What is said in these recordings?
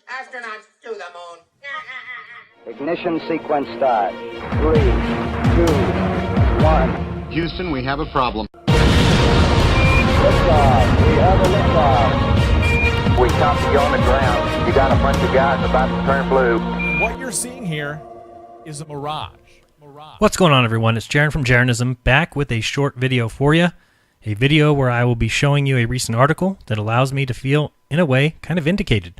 Astronauts to the moon. Ignition sequence start. 3, 2, 1. Houston, we have a problem. Liftoff. We have a liftoff. We copy you on the ground. You got a bunch of guys about to turn blue. What you're seeing here is a mirage. What's going on, everyone? It's Jaron from Jeranism, back with a short video for you. A video where I will be showing you a recent article that allows me to feel, in a way, kind of vindicated.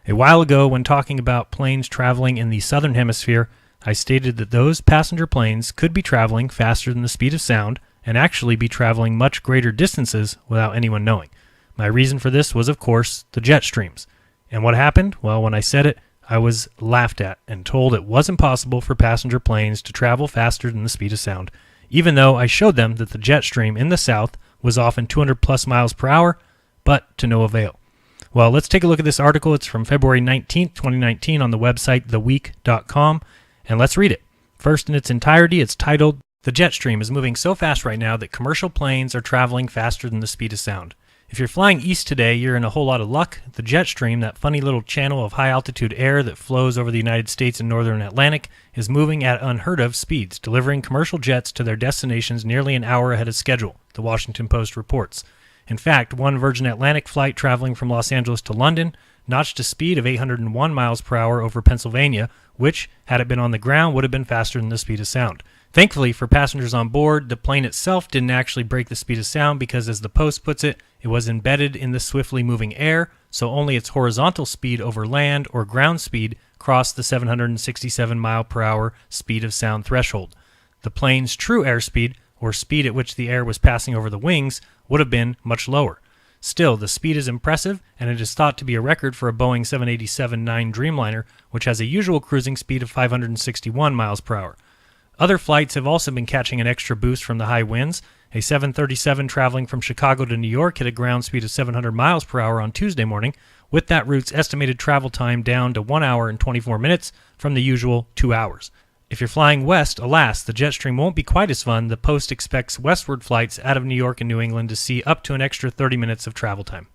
A while ago, when talking about planes traveling in the southern hemisphere, I stated that those passenger planes could be traveling faster than the speed of sound and actually be traveling much greater distances without anyone knowing. My reason for this was, of course, the jet streams. And what happened? Well, when I said it, I was laughed at and told it wasn't possible for passenger planes to travel faster than the speed of sound, even though I showed them that the jet stream in the south was often 200 plus miles per hour, but to no avail. Well, let's take a look at this article. It's from February 19th, 2019 on the website theweek.com, and let's read it. First, in its entirety, it's titled, "The jet stream is moving so fast right now that commercial planes are traveling faster than the speed of sound. If you're flying east today, you're in a whole lot of luck. The jet stream, that funny little channel of high-altitude air that flows over the United States and northern Atlantic, is moving at unheard-of speeds, delivering commercial jets to their destinations nearly an hour ahead of schedule," the Washington Post reports. In fact, one Virgin Atlantic flight traveling from Los Angeles to London notched a speed of 801 miles per hour over Pennsylvania, which, had it been on the ground, would have been faster than the speed of sound. Thankfully for passengers on board, the plane itself didn't actually break the speed of sound because, as the Post puts it, it was embedded in the swiftly moving air, so only its horizontal speed over land or ground speed crossed the 767 mile per hour speed of sound threshold. The plane's true airspeed, or speed at which the air was passing over the wings, would have been much lower. Still, the speed is impressive, and it is thought to be a record for a Boeing 787-9 Dreamliner, which has a usual cruising speed of 561 miles per hour. Other flights have also been catching an extra boost from the high winds. A 737 traveling from Chicago to New York hit a ground speed of 700 miles per hour on Tuesday morning, with that route's estimated travel time down to 1 hour and 24 minutes from the usual 2 hours. If you're flying west, alas, the jet stream won't be quite as fun. The Post expects westward flights out of New York and New England to see up to an extra 30 minutes of travel time.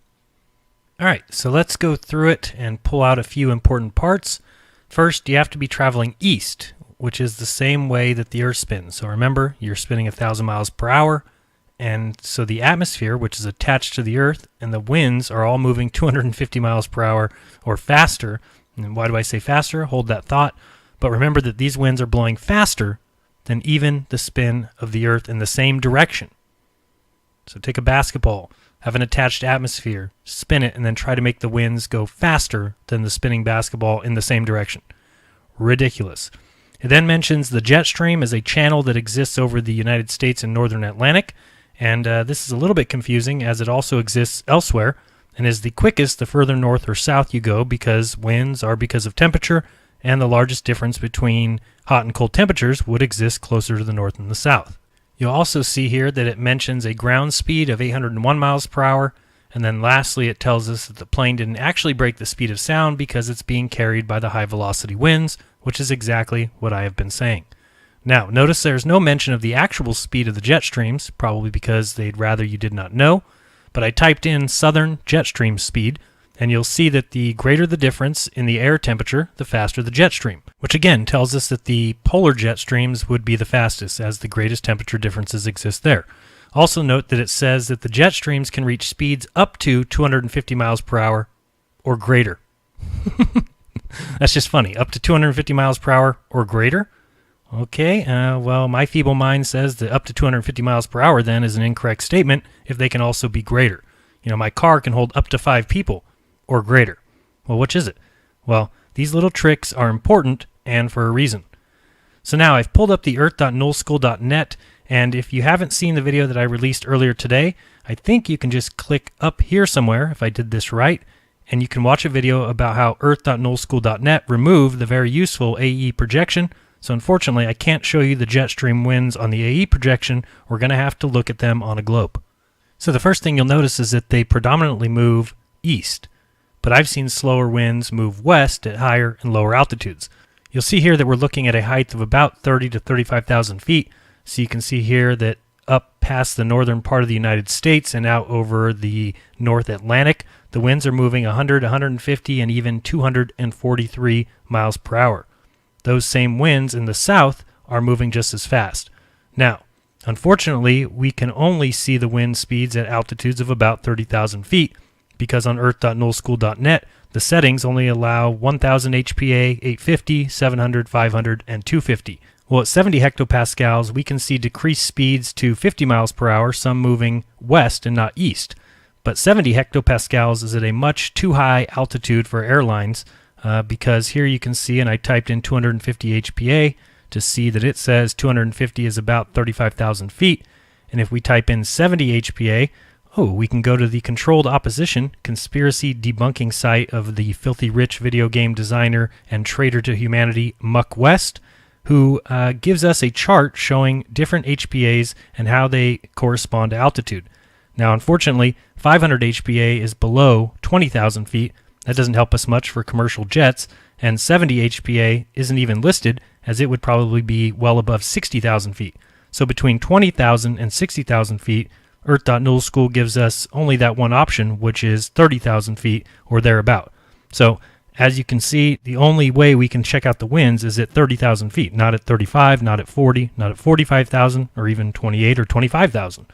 All right, so let's go through it and pull out a few important parts. First, you have to be traveling east, which is the same way that the Earth spins. So remember, you're spinning 1,000 miles per hour, and so the atmosphere, which is attached to the Earth, and the winds are all moving 250 miles per hour or faster. And why do I say faster? Hold that thought. But remember that these winds are blowing faster than even the spin of the Earth in the same direction. So take a basketball, have an attached atmosphere, spin it, and then try to make the winds go faster than the spinning basketball in the same direction. Ridiculous. It then mentions the jet stream as a channel that exists over the United States and northern Atlantic, and this is a little bit confusing as it also exists elsewhere and is the quickest the further north or south you go, because winds are because of temperature, and the largest difference between hot and cold temperatures would exist closer to the north and the south. You'll also see here that it mentions a ground speed of 801 miles per hour, and then lastly it tells us that the plane didn't actually break the speed of sound because it's being carried by the high velocity winds, which is exactly what I have been saying. Now, notice there's no mention of the actual speed of the jet streams, probably because they'd rather you did not know, but I typed in southern jet stream speed, and you'll see that the greater the difference in the air temperature, the faster the jet stream, which again tells us that the polar jet streams would be the fastest, as the greatest temperature differences exist there. Also note that it says that the jet streams can reach speeds up to 250 miles per hour or greater. That's just funny. Up to 250 miles per hour or greater? Okay, well, my feeble mind says that up to 250 miles per hour then is an incorrect statement if they can also be greater. You know, my car can hold up to 5 people or greater. Well, which is it? Well, these little tricks are important and for a reason. So now I've pulled up the earth.nullschool.net, and if you haven't seen the video that I released earlier today, I think you can just click up here somewhere if I did this right, and you can watch a video about how earth.nullschool.net removed the very useful AE projection. So unfortunately, I can't show you the jet stream winds on the AE projection. We're going to have to look at them on a globe. So the first thing you'll notice is that they predominantly move east, but I've seen slower winds move west at higher and lower altitudes. You'll see here that we're looking at a height of about 30 to 35,000 feet. So you can see here that up past the northern part of the United States and out over the North Atlantic, the winds are moving 100, 150, and even 243 miles per hour. Those same winds in the south are moving just as fast. Now, unfortunately, we can only see the wind speeds at altitudes of about 30,000 feet because on earth.nullschool.net, the settings only allow 1,000 HPA, 850, 700, 500, and 250. Well, at 70 hectopascals, we can see decreased speeds to 50 miles per hour, some moving west and not east. But 70 hectopascals is at a much too high altitude for airlines because here you can see, and I typed in 250 HPA to see that it says 250 is about 35,000 feet. And if we type in 70 HPA, we can go to the Controlled Opposition conspiracy debunking site of the filthy rich video game designer and traitor to humanity, Muck West, who gives us a chart showing different HPAs and how they correspond to altitude. Now, unfortunately, 500 HPA is below 20,000 feet. That doesn't help us much for commercial jets, and 70 HPA isn't even listed, as it would probably be well above 60,000 feet. So between 20,000 and 60,000 feet, Earth.Null gives us only that one option, which is 30,000 feet or thereabout. So as you can see, the only way we can check out the winds is at 30,000 feet, not at 35, not at 40, not at 45,000, or even 28 or 25,000.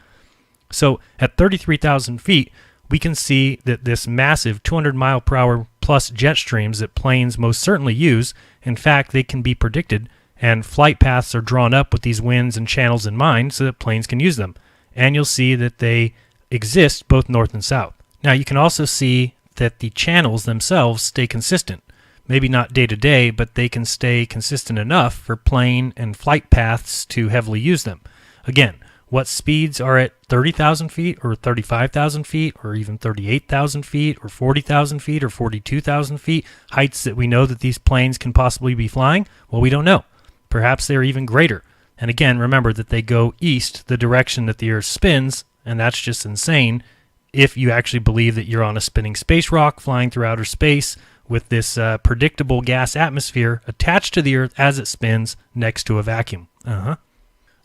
So at 33,000 feet, we can see that this massive 200 mile per hour plus jet streams that planes most certainly use, in fact, they can be predicted, and flight paths are drawn up with these winds and channels in mind so that planes can use them. And you'll see that they exist both north and south. Now, you can also see that the channels themselves stay consistent. Maybe not day to day, but they can stay consistent enough for plane and flight paths to heavily use them. Again, what speeds are at 30,000 feet or 35,000 feet or even 38,000 feet or 40,000 feet or 42,000 feet, heights that we know that these planes can possibly be flying? Well, we don't know. Perhaps they're even greater. And again, remember that they go east, the direction that the Earth spins, and that's just insane if you actually believe that you're on a spinning space rock flying through outer space with this predictable gas atmosphere attached to the Earth as it spins next to a vacuum.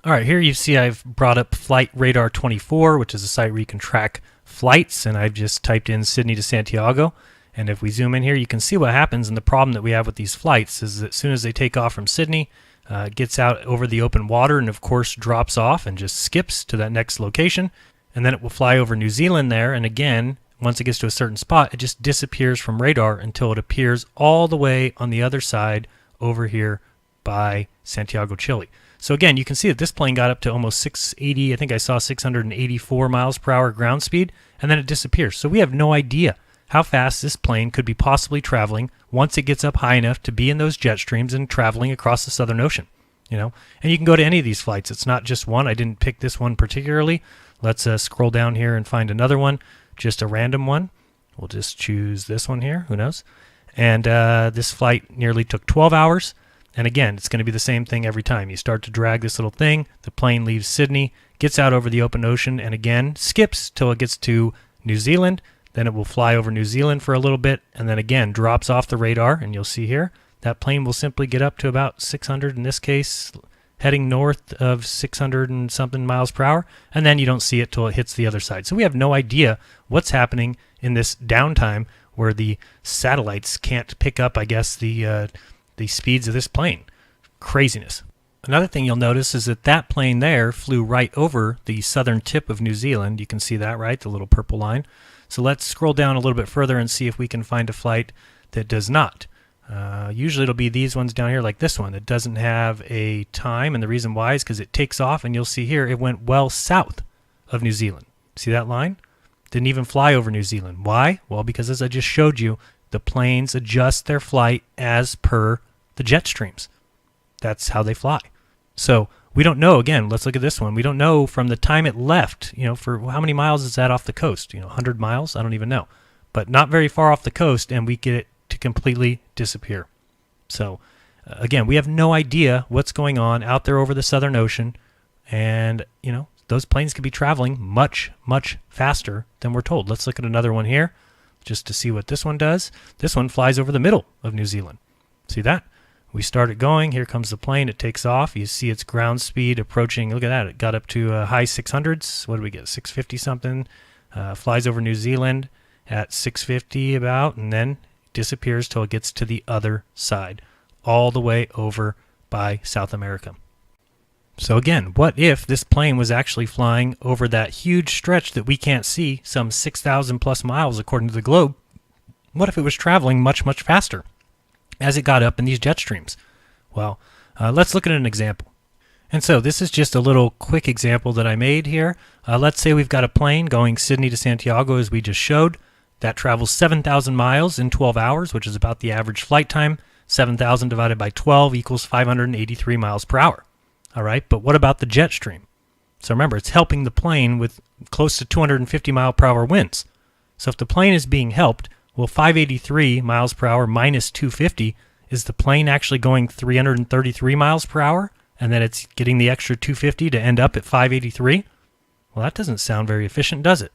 All right, here you see I've brought up Flight Radar 24, which is a site where you can track flights, and I've just typed in Sydney to Santiago. And if we zoom in here, you can see what happens, and the problem that we have with these flights is that as soon as they take off from Sydney, gets out over the open water and, of course, drops off and just skips to that next location. And then it will fly over New Zealand there. And again, once it gets to a certain spot, it just disappears from radar until it appears all the way on the other side over here by Santiago, Chile. So again, you can see that this plane got up to almost 680, I think I saw 684 miles per hour ground speed, and then it disappears. So we have no idea how fast this plane could be possibly traveling once it gets up high enough to be in those jet streams and traveling across the Southern Ocean. And you can go to any of these flights. It's not just one. I didn't pick this one particularly. Let's scroll down here and find another one, just a random one. We'll just choose this one here. Who knows? And this flight nearly took 12 hours. And again, it's going to be the same thing every time. You start to drag this little thing, the plane leaves Sydney, gets out over the open ocean, and again, skips till it gets to New Zealand. Then it will fly over New Zealand for a little bit, and then again, drops off the radar, and you'll see here, that plane will simply get up to about 600, in this case, heading north of 600 and something miles per hour, and then you don't see it till it hits the other side. So we have no idea what's happening in this downtime where the satellites can't pick up, I guess, the speeds of this plane. Craziness. Another thing you'll notice is that that plane there flew right over the southern tip of New Zealand. You can see that, right? The little purple line. So let's scroll down a little bit further and see if we can find a flight that does not. Usually it'll be these ones down here like this one. It doesn't have a time, and the reason why is because it takes off, and you'll see here it went well south of New Zealand. See that line? Didn't even fly over New Zealand. Why? Well, because as I just showed you, the planes adjust their flight as per the jet streams. That's how they fly. So we don't know, again, let's look at this one. We don't know from the time it left, for how many miles is that off the coast? 100 miles? I don't even know. But not very far off the coast, and we get it to completely disappear. So, again, we have no idea what's going on out there over the Southern Ocean, and, those planes could be traveling much, much faster than we're told. Let's look at another one here just to see what this one does. This one flies over the middle of New Zealand. See that? We started going. Here comes the plane. It takes off. You see its ground speed approaching. Look at that. It got up to high 600s. What did we get? 650 something. Flies over New Zealand. at 650 about, and then disappears till it gets to the other side, all the way over by South America. So again, what if this plane was actually flying over that huge stretch that we can't see, some 6,000 plus miles according to the globe? What if it was traveling much, much faster as it got up in these jet streams? Well, let's look at an example. And so this is just a little quick example that I made here. Let's say we've got a plane going Sydney to Santiago, as we just showed. That travels 7,000 miles in 12 hours, which is about the average flight time. 7,000 divided by 12 equals 583 miles per hour. All right, but what about the jet stream? So remember, it's helping the plane with close to 250 mile per hour winds. So if the plane is being helped, well, 583 miles per hour minus 250, is the plane actually going 333 miles per hour? And then it's getting the extra 250 to end up at 583? Well, that doesn't sound very efficient, does it?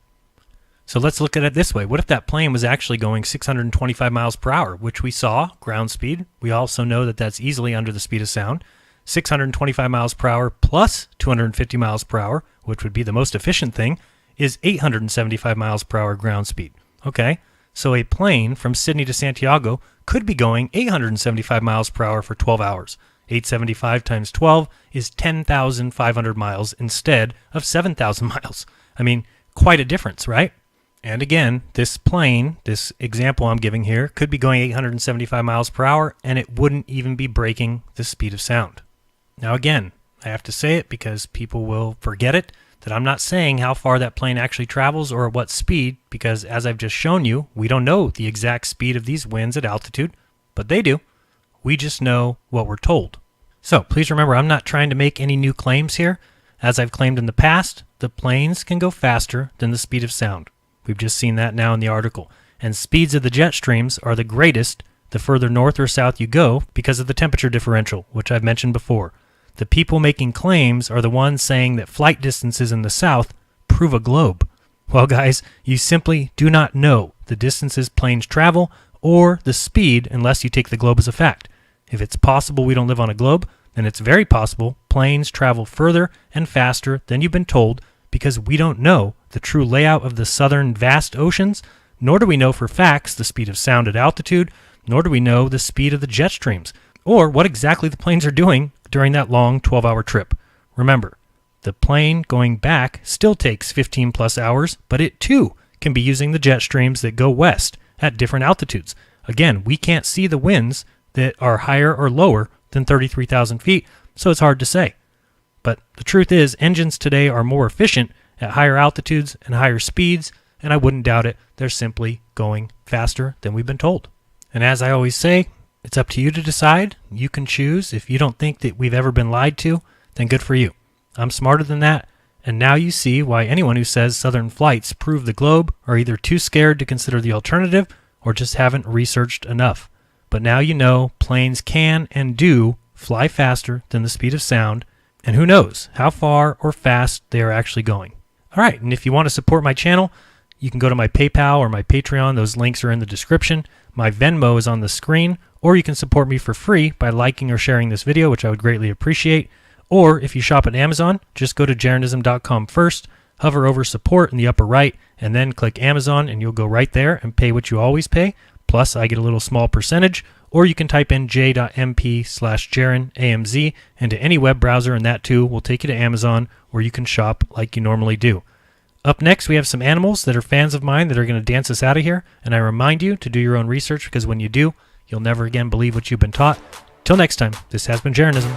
So let's look at it this way. What if that plane was actually going 625 miles per hour, which we saw, ground speed. We also know that that's easily under the speed of sound. 625 miles per hour plus 250 miles per hour, which would be the most efficient thing, is 875 miles per hour ground speed. Okay, so a plane from Sydney to Santiago could be going 875 miles per hour for 12 hours. 875 times 12 is 10,500 miles instead of 7,000 miles. I mean, quite a difference, right? And again, this plane, this example I'm giving here, could be going 875 miles per hour, and it wouldn't even be breaking the speed of sound. Now again, I have to say it because people will forget it, that I'm not saying how far that plane actually travels or at what speed, because as I've just shown you, we don't know the exact speed of these winds at altitude, but they do. We just know what we're told. So please remember, I'm not trying to make any new claims here. As I've claimed in the past, the planes can go faster than the speed of sound. We've just seen that now in the article. And speeds of the jet streams are the greatest the further north or south you go because of the temperature differential, which I've mentioned before. The people making claims are the ones saying that flight distances in the south prove a globe. Well, guys, you simply do not know the distances planes travel or the speed unless you take the globe as a fact. If it's possible we don't live on a globe, then it's very possible planes travel further and faster than you've been told because we don't know the true layout of the southern vast oceans, nor do we know for facts the speed of sound at altitude, nor do we know the speed of the jet streams, or what exactly the planes are doing during that long 12-hour trip. Remember, the plane going back still takes 15 plus hours, but it too can be using the jet streams that go west at different altitudes. Again, we can't see the winds that are higher or lower than 33,000 feet, so it's hard to say. But the truth is, engines today are more efficient at higher altitudes and higher speeds, and I wouldn't doubt it, they're simply going faster than we've been told. And as I always say, it's up to you to decide. You can choose. If you don't think that we've ever been lied to, then good for you. I'm smarter than that, and now you see why anyone who says Southern flights prove the globe are either too scared to consider the alternative or just haven't researched enough. But now you know planes can and do fly faster than the speed of sound, and who knows how far or fast they are actually going. All right, and if you want to support my channel, you can go to my PayPal or my Patreon. Those links are in the description. My Venmo is on the screen, or you can support me for free by liking or sharing this video, which I would greatly appreciate. Or if you shop at Amazon, just go to jeranism.com first, hover over support in the upper right, and then click Amazon, and you'll go right there and pay what you always pay. Plus, I get a little small percentage. Or you can type in j.mp/JeranAMZ into any web browser, and that too will take you to Amazon, where you can shop like you normally do. Up next, we have some animals that are fans of mine that are going to dance us out of here, and I remind you to do your own research, because when you do, you'll never again believe what you've been taught. Till next time, this has been Jeranism.